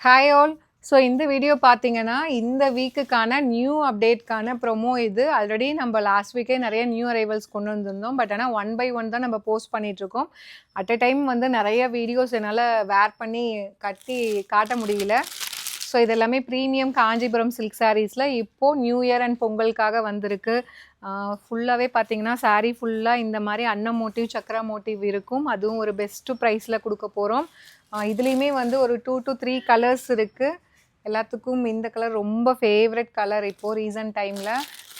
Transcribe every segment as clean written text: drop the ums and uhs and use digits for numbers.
Hi all. So இந்த video பார்த்தீங்கன்னா இந்த வீக்குக்கான நியூ அப்டேட்கான ப்ரொமோ இது. ஆல்ரெடி நம்ம லாஸ்ட் வீக்கே நிறைய நியூ அரைவல்ஸ் கொண்டு வந்திருந்தோம். பட் ஆனால் 1 by 1 தான் நம்ம போஸ்ட் பண்ணிகிட்ருக்கோம். அட் அ டைம் வந்து நிறைய வீடியோஸ் என்னால் வேர் பண்ணி கட்டி காட்ட முடியல. ஸோ இது எல்லாமே ப்ரீமியம் காஞ்சிபுரம் சில்க் சாரீஸில் இப்போது நியூ இயர் அண்ட் பொங்கலுக்காக வந்திருக்கு. ஃபுல்லாகவே பார்த்தீங்கன்னா சாரீ ஃபுல்லாக இந்த மாதிரி அன்னம் மோட்டிவ் சக்கரா மோட்டிவ் இருக்கும். அதுவும் ஒரு பெஸ்ட்டு ப்ரைஸில் கொடுக்க போகிறோம். இதுலேயுமே வந்து ஒரு 2 to 3 கலர்ஸ் இருக்குது. எல்லாத்துக்கும் இந்த கலர் ரொம்ப ஃபேவரட் கலர் இப்போது ரீசன்ட் டைமில்.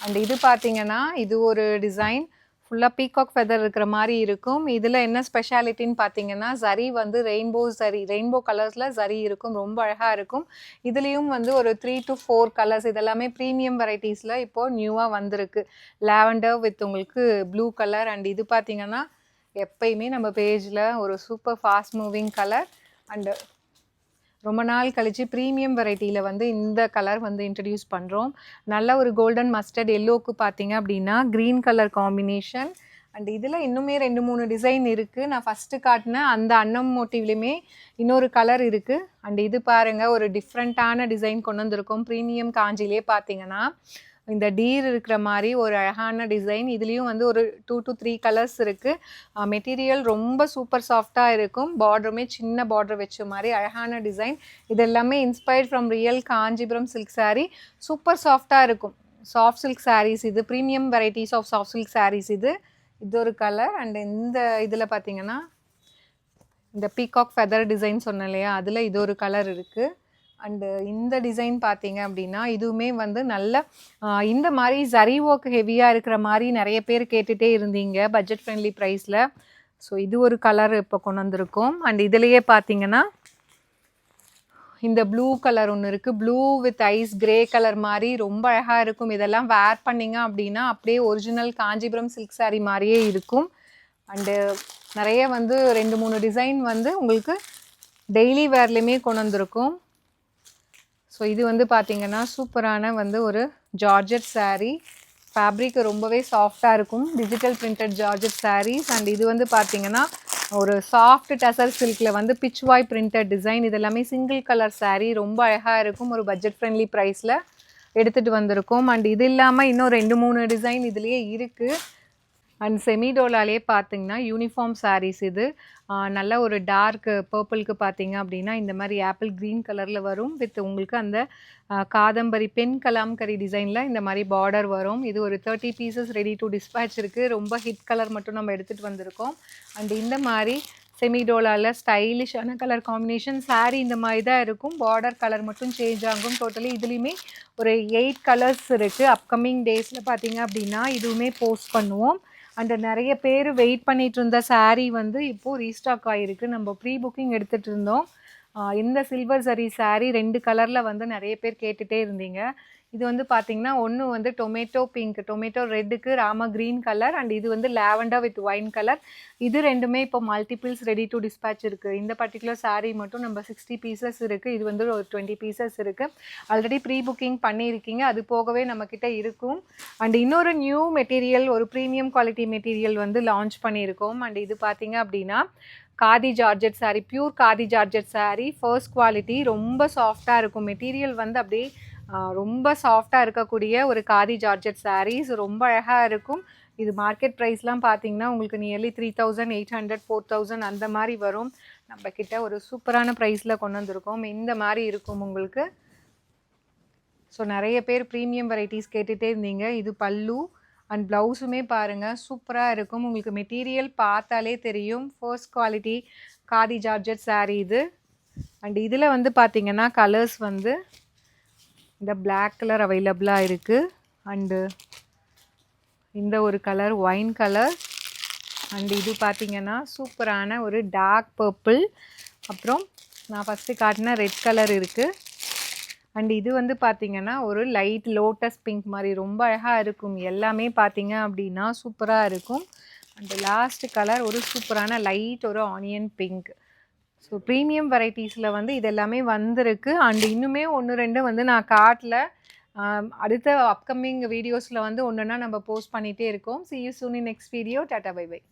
அண்ட் இது பார்த்தீங்கன்னா இது ஒரு டிசைன் ஃபுல்லாக பீகாக் ஃபெதர் இருக்கிற மாதிரி இருக்கும். இதில் என்ன ஸ்பெஷாலிட்டின்னு பார்த்தீங்கன்னா சரி வந்து ரெயின்போ கலர்ஸில் சரி இருக்கும், ரொம்ப அழகாக இருக்கும். இதுலேயும் வந்து ஒரு 3 to 4 கலர்ஸ், இதெல்லாமே ப்ரீமியம் வெரைட்டிஸில் இப்போது நியூவாக வந்திருக்கு. லாவெண்டர் வித் உங்களுக்கு ப்ளூ கலர். அண்ட் இது பார்த்தீங்கன்னா எப்பயுமே நம்ம பேஜில் ஒரு super fast moving colour. And ரொம்ப நாள் கழித்து ப்ரீமியம் வெரைட்டியில் வந்து இந்த கலர் வந்து இன்ட்ரடியூஸ் பண்ணுறோம். நல்ல ஒரு கோல்டன் மஸ்டர்ட் எல்லோவுக்கு பார்த்தீங்க அப்படின்னா க்ரீன் கலர் காம்பினேஷன். அண்ட் இதில் இன்னுமே 2-3 டிசைன் இருக்குது. நான் ஃபஸ்ட்டு காட்டினேன் அந்த அன்னம் மோட்டிவ்லேயுமே இன்னொரு கலர் இருக்குது. அண்ட் இது பாருங்கள், ஒரு டிஃப்ரெண்ட்டான டிசைன் கொண்டு வந்திருக்கோம். ப்ரீமியம் காஞ்சிலே பார்த்தீங்கன்னா இந்த டீர் இருக்கிற மாதிரி ஒரு அழகான டிசைன். இதுலேயும் வந்து ஒரு 2 to 3 கலர்ஸ் இருக்குது. மெட்டீரியல் ரொம்ப சூப்பர் சாஃப்டாக இருக்கும். பார்டருமே சின்ன பார்டர் வச்ச மாதிரி அழகான டிசைன். இது எல்லாமே inspired from real Kanchipuram silk sari. Super சாஃப்டாக இருக்கும். சாஃப்ட் சில்க் சாரீஸ் இது, premium varieties of soft silk saris இது. இது ஒரு கலர். அண்ட் இந்த இதில் பார்த்தீங்கன்னா இந்த பீகாக் ஃபெதர் டிசைன் சொன்னேன் இல்லையா, அதில் இது ஒரு கலர் இருக்குது. அண்டு இந்த டிசைன் பார்த்தீங்க அப்படின்னா இதுவுமே வந்து நல்ல இந்த மாதிரி ஜரி ஒர்க் ஹெவியாக இருக்கிற மாதிரி நிறைய பேர் கேட்டுகிட்டே இருந்தீங்க பட்ஜெட் ஃப்ரெண்ட்லி ப்ரைஸில். ஸோ இது ஒரு கலர் இப்போ கொண்டு வந்திருக்கோம். அண்ட் இதுலேயே பார்த்தீங்கன்னா இந்த ப்ளூ கலர் ஒன்று இருக்குது. Blue with ice grey colour மாதிரி ரொம்ப அழகாக இருக்கும். இதெல்லாம் வேர் பண்ணிங்க அப்படின்னா அப்படியே ஒரிஜினல் காஞ்சிபுரம் சில்க் சாரீ மாதிரியே இருக்கும். அண்டு நிறைய வந்து 2-3 டிசைன் வந்து உங்களுக்கு டெய்லி வேர்லேயுமே கொண்டு வந்திருக்கும். ஸோ இது வந்து பார்த்திங்கன்னா சூப்பரான வந்து ஒரு ஜார்ஜெட் சாரீ. ஃபேப்ரிக் ரொம்பவே சாஃப்டாக இருக்கும். Digital printed georgette saris. And இது வந்து பார்த்திங்கன்னா ஒரு சாஃப்ட் டசர் சில்கில் வந்து பிச்வாய் பிரிண்டட் டிசைன். இது எல்லாமே சிங்கிள் கலர் சாரீ, ரொம்ப அழகாக இருக்கும். ஒரு பட்ஜெட் ஃப்ரெண்ட்லி ப்ரைஸில் எடுத்துகிட்டு வந்திருக்கோம். அண்ட் இது இல்லாமல் இன்னும் 2-3 டிசைன் இதுலேயே இருக்குது. அண்ட் செமிடோலாலே பார்த்தீங்கன்னா யூனிஃபார்ம் சாரீஸ் இது. நல்ல ஒரு டார்க் பர்பிளுக்கு பார்த்தீங்க அப்படின்னா இந்த மாதிரி ஆப்பிள் க்ரீன் கலரில் வரும். வித் உங்களுக்கு அந்த காதம்பரி பென் கலாம்கரி டிசைனில் இந்த மாதிரி பார்டர் வரும். இது ஒரு 30 பீசஸ் ரெடி டு டிஸ்பேச் இருக்குது. ரொம்ப ஹிட் கலர் மட்டும் நம்ம எடுத்துகிட்டு வந்திருக்கோம். அண்ட் இந்த மாதிரி செமிடோலாவில் ஸ்டைலிஷான கலர் காம்பினேஷன் சாரீ இந்த மாதிரி தான் இருக்கும். பார்டர் கலர் மட்டும் சேஞ்ச் ஆகும். டோட்டலி இதுலேயுமே ஒரு 8 கலர்ஸ் இருக்குது. அப்கமிங் டேஸில் பார்த்தீங்க அப்படின்னா இதுவுமே போஸ்ட் பண்ணுவோம். அண்ட் நிறைய பேர் வெயிட் பண்ணிகிட்டு இருந்த சாரீ வந்து இப்போது ரீஸ்டாக் ஆகிருக்கு. நம்ம ப்ரீ புக்கிங் எடுத்துகிட்டு இருந்தோம். இந்த சில்வர் சரி சாரீ 2 கலரில் வந்து நிறைய பேர் கேட்டுகிட்டே இருந்தீங்க. இது வந்து பார்த்திங்கன்னா ஒன்று வந்து டொமேட்டோ பிங்க், டொமேட்டோ ரெட்டுக்கு ராம க்ரீன் கலர். அண்ட் இது வந்து லாவெண்டர் வித் ஒயின் கலர். இது ரெண்டுமே இப்போ மல்டிபிள்ஸ் ரெடி டு டிஸ்பேச் இருக்குது. இந்த பர்டிகுலர் சாரீ மட்டும் நம்ம 60 பீசஸ் இருக்குது. இது வந்து ஒரு 20 பீசஸ் இருக்குது. ஆல்ரெடி ப்ரீ புக்கிங் பண்ணியிருக்கீங்க, அது போகவே நம்மக்கிட்ட இருக்கும். அண்ட் இன்னொரு நியூ மெட்டீரியல், ஒரு ப்ரீமியம் குவாலிட்டி மெட்டீரியல் வந்து லான்ச் பண்ணியிருக்கோம். அண்ட் இது பார்த்திங்க அப்படின்னா khadi georgette sari, pure khadi georgette sari, first quality, ரொம்ப சாஃப்டாக இருக்கும். மெட்டீரியல் வந்து அப்படியே ரொம்ப சாஃப்டாக இருக்கக்கூடிய ஒரு காதி ஜார்ஜெட் சாரீஸ், ரொம்ப அழகாக இருக்கும். இது மார்க்கெட் ப்ரைஸ்லாம் பார்த்தீங்கன்னா உங்களுக்கு நியர்லி 3800 4000 அந்த மாதிரி வரும். நம்மக்கிட்ட ஒரு சூப்பரான ப்ரைஸில் கொண்டு வந்திருக்கோம். இந்த மாதிரி இருக்கும் உங்களுக்கு. ஸோ நிறைய பேர் ப்ரீமியம் வெரைட்டிஸ் கேட்டுகிட்டே இருந்தீங்க. இது பல்லு அண்ட் ப்ளவுஸுமே பாருங்கள் சூப்பராக இருக்கும். உங்களுக்கு மெட்டீரியல் பார்த்தாலே தெரியும். First quality khadi georgette sari இது. அண்ட் இதில் வந்து பார்த்திங்கன்னா கலர்ஸ் வந்து இந்த பிளாக் கலர் அவைலபிளாக இருக்குது. அண்டு இந்த ஒரு கலர் ஒயின் கலர். அண்டு இது பார்த்திங்கன்னா சூப்பரான ஒரு டார்க் பர்பிள். அப்புறம் நான் ஃபஸ்ட்டு காட்டின ரெட் கலர் இருக்குது. அண்ட் இது வந்து பார்த்திங்கன்னா ஒரு லைட் லோட்டஸ் பிங்க் மாதிரி ரொம்ப அழகாக இருக்கும். எல்லாமே பார்த்திங்க அப்படின்னா சூப்பராக இருக்கும். அண்டு லாஸ்ட் கலர் ஒரு சூப்பரான லைட் ஒரு ஆனியன் பிங்க். ஸோ ப்ரீமியம் வெரைட்டிஸில் வந்து இது எல்லாமே வந்திருக்கு. அண்ட் இன்னுமே 1-2 வந்து நான் காட்டல. அடுத்த அப்கமிங் வீடியோஸில் வந்து ஒன்றுனா நம்ம போஸ்ட் பண்ணிகிட்டே இருக்கோம். See you soon in next video. Tata bye by.